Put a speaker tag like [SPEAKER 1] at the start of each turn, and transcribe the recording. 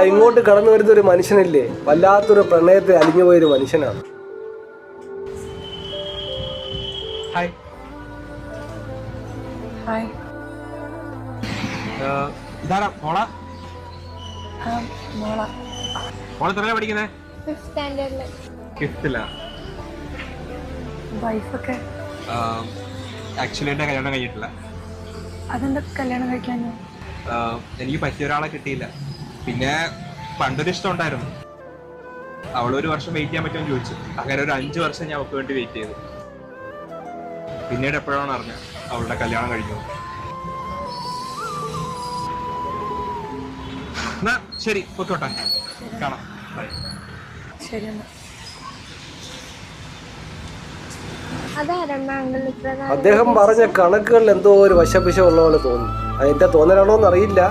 [SPEAKER 1] ഇങ്ങോട്ട് കടന്നു വരുന്ന ഒരു മനുഷ്യനില്ലേ, വല്ലാത്തൊരു പ്രണയത്തെ അലിഞ്ഞു പോയൊരു മനുഷ്യനാണ്.
[SPEAKER 2] ഹായ്. ഇതാരാ മോളാ? മോളെ എത്രയാ പഠിക്കുന്നേ? ഫിഫ്ത്തിലാ. ആക്ച്വലി എന്റെ കല്യാണം കഴിഞ്ഞിട്ടില്ല.
[SPEAKER 3] അതെന്താ കല്യാണം കഴിക്കാനോ?
[SPEAKER 2] എനിക്ക് പറ്റിയ ഒരാളെ കിട്ടിയില്ല. പിന്നെ പണ്ടൊരു ഇഷ്ടം ഉണ്ടായിരുന്നു. അവളൊരു വർഷം വെയിറ്റ് ചെയ്യാൻ പറ്റുമെന്ന് ചോദിച്ചു. അങ്ങനെ ഒരു 5 വർഷം ഞാൻ അവൾക്ക് വേണ്ടി വെയിറ്റ് ചെയ്തു. പിന്നീട് എപ്പോഴാണ് അറിഞ്ഞത് അവളുടെ കല്യാണം കഴിഞ്ഞു. എന്നാ ശരി, പൊക്കോട്ടെ, കാണാം.
[SPEAKER 3] ശരി എന്നാ.
[SPEAKER 1] അദ്ദേഹം പറഞ്ഞ കണക്കുകളിൽ എന്തോ ഒരു വശപിശ ഉള്ള പോലെ തോന്നുന്നു. അത് എന്റെ തോന്നലാണോ എന്നറിയില്ല.